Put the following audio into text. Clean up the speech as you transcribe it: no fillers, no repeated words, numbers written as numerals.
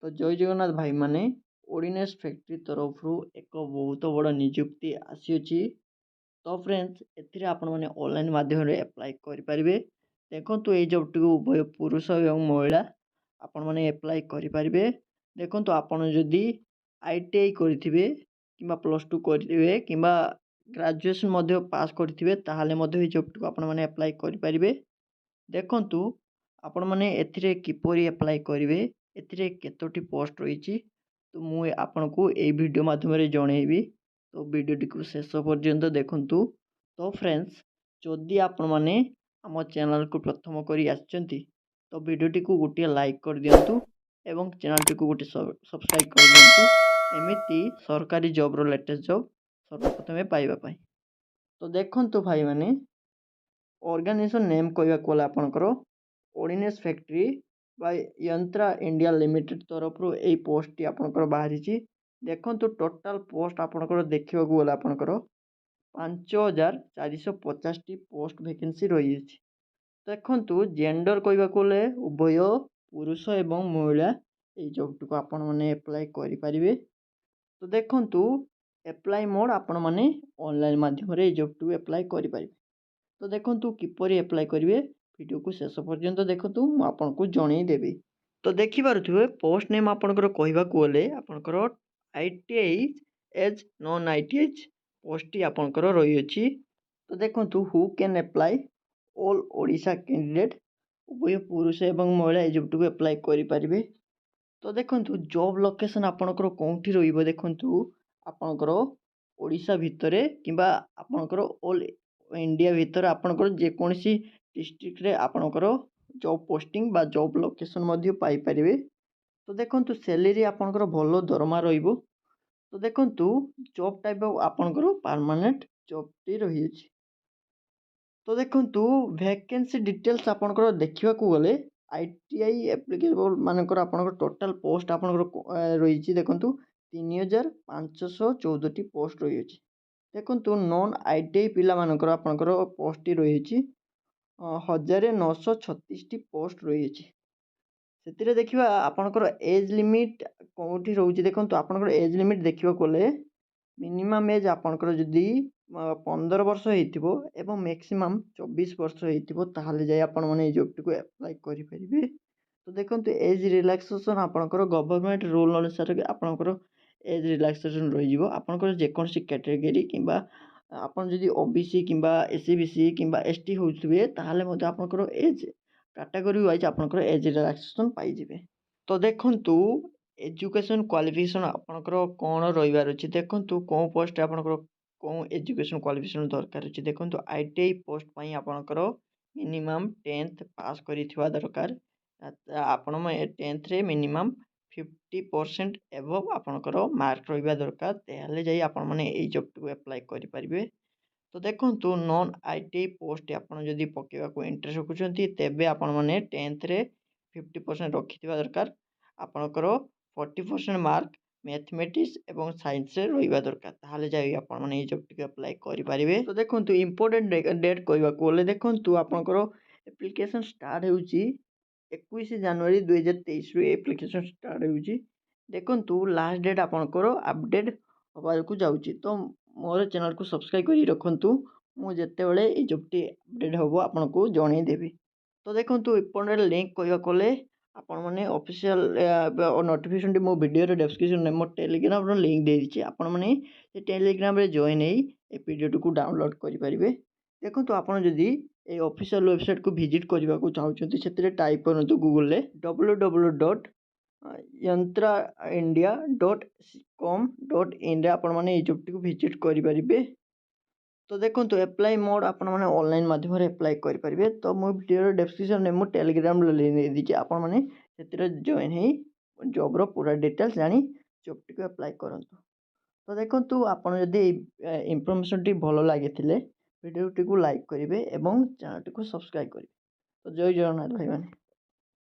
तो जय जगन्नाथ भाई माने ओर्डिनेंस फैक्ट्री तरफ एक बहुत बड़ निजुक्ति आसी। तो फ्रेंड्स एथिरे आपण माने ऑनलाइन माध्यम रे अप्लाई करि परिबे। देखंतु ए जॉब टी उभय पुरुष एवं महिला आपण माने अप्लाई करि परिबे। देखंतु आपण जदी आईटीआई करिथिबे किबा +2 करिथिबे किबा ग्रेजुएशन मध्ये पास करिथिबे ताहाले मध्ये ए जॉब टी आपण माने अप्लाई करि परिबे। देखंतु आपण माने एथिरे किपरि अप्लाई करिवे, एथिरे केतोटी पोस्ट रही तो मु आपनको ए वीडियो माध्यम रे जणेबी। तो वीडियोटी को शेष पर्यंत देखंतु। तो फ्रेंड्स जदि आपण माने आम चैनल को प्रथम करी आछंती तो वीडियोटी को गोटे लाइक कर दियंतु एवं चैनल टी को गोटे सब्सक्राइब कर दियंतु, एमिति सरकारी जॉब रो लेटेस्ट जॉब सर्वप्रथमे पाइबा पाई। तो देखंतु भाई माने ऑर्गेनाइजेशन नेम कहवा कोला आपनकर ऑर्डिनेंस फैक्ट्री बाय यंत्रा इंडिया लिमिटेड तरफ यही पोस्ट टी आपनकर बाहरी। देखंतु टोटल पोस्ट आपनकर देखिबा को गला आपनकर 5450 टी पोस्ट वैकेंसी रही अछि। देखंतु जेंडर कहवा कोले उभय पुरुष एवं महिला ए जॉब को आपण माने अप्लाई करि परिबे। तो देखंतु अप्लाई मोड आपण माने ऑनलाइन माध्यम रे ए जॉब को अप्लाई करि परिबे। तो देखंतु किपरि अप्लाई करिवे वीडियो को शेष पर्यंत देखंतु मु आपनको जणै देबी। तो देखि पारुथिबे पोस्ट नेम आपनकर कहबा को गले आपनकर ITI as non ITI post टी आपनकर रही अछि। तो देखंतु who can apply all Odisha candidate उभय पुरुष एवं महिला ए जॉब को अप्लाई करि परिबे। तो देखंतु जॉब लोकेशन आपनकर कोंठी रहिबो, देखंतु आपनकर ओडिशा भितरे किबा आपनकर ऑल इंडिया भीतर आपनकर जेकोसी डिस्ट्रिक्ट रे आपनकर जॉब पोस्टिंग बा जॉब लोकेशन मध्य पाई परिबे। तो देखंतु सैलरी आपनकर भलो दरमा रहिबो। तो देखंतु जॉब टाइप आपनकर परमानेंट जॉब टी रही अछि। तो देखंतु वैकेंसी डिटेल्स आपनकर देखिबा को गले आईटीआई एप्लीकेबल मानकर आपनकर टोटल पोस्ट आपनकर रही अछि। देखंतु 3514 टी पोस्ट रही अछि। देखंतु नॉन आईटीआई पिला मानकर आपनकर पोस्ट टी रही अछि 1936 टी पोस्ट रही अछि। सेतिरे देखिबा आपनकर एज लिमिट कोठी रहउछि। देखंतु आपनकर एज लिमिट देखिबा कोले मिनिमम एज आपनकर जदी 15 वर्ष हेतिबो एवं मैक्सिमम 24 वर्ष हेतिबो ताहाले जाय आपण माने ए जॉब को अप्लाई करि परिबे। तो देखंतु एज रिलैक्सेशन आपनकर गवर्नमेंट रूल अनुसार आपनकर एज रिलैक्सेशन रहि जिवो। आपनकर जे कोनसी कैटेगरी किबा आपन जदी ओबीसी किबा एससीबीसी किबा एसटी होउथिबे ताहाले मते आपनकर एज कैटेगरी वाइज आपनकर एज रिलैक्सेशन पाई जिवे। तो देखंतु एजुकेशन क्वालिफिकेशन आपनकर कोन रहिबार अछि। देखंतु को पोस्ट आपनकर को एजुकेशन क्वालिफिकेशन दरकार अछि। देखंतु आईटीआई पोस्ट पई आपनकर मिनिमम 10th पास करिथिबा दरकार। आपण में 10th रे मिनिमम 50% एबव आपनकर मार्क रहिबा दरकार, तेले जाई आपण माने ए जॉब को अप्लाई करि परिबे। तो देखंतु नॉन आईटीआई पोस्ट आपण जदी पकेवा को इंटरेस्ट रखुचंती तेबे आपण माने 10th रे 50% रखिथिबा दरकार। आपनकर 40% मार्क मैथमेटिक्स एवं साइंस रे रहिबा दरकार, ताहाले जाई आपण माने ए जॉब को अप्लाई करि परिबे। तो देखंतु इंपोर्टेंट डेट कहबा कोले देखंतु आपनकर एप्लीकेशन स्टार्ट होउची 21 जनवरी 2023 रे एप्लीकेशन स्टार्ट होउची। देखंतु लास्ट डेट आपनकर अपडेट होबा को जाउची। तो मोर चैनल को सब्सक्राइब करी रखंतु, मु जते बेले ए जॉब टी अपडेट होबो आपनको जणै देबी। तो देखंतु इम्पोर्टेंट लिंक कहबा कोले आपण माने ऑफिशियल नोटिफिकेशन टी मो वीडियो रे डिस्क्रिप्शन में मो टेलीग्राम रो लिंक दे दिछि। आपण माने ए टेलीग्राम रे जॉइन हेई ए पीडीएफ को डाउनलोड करि परिबे। देखंतु आपण जदी ए ऑफिशियल वेबसाइट को विजिट करबा को चाहउछंती सेतिरे टाइप करंतु गूगल ले www.yantraindia.com.in रे आपण माने ए जॉब टी को विजिट करि परिबे। तो देखंतु अप्लाई मोड आपण माने ऑनलाइन माध्यम रे अप्लाई करि परिबे। तो मो वीडियो रे डिस्क्रिप्शन में मो टेलीग्राम रे लिंक दे दिछि। आपण माने सेतिरे जॉइन हेई जॉब रो पूरा डिटेल्स जानी जॉब टी को अप्लाई करंतु। तो देखंतु आपण जदी इंफॉर्मेशन टी भलो लागिथिले वीडियो टी को लाइक करिवे एवं चैनल टी को सब्सक्राइब करिवे। तो जय जगन्नाथ भाई माने।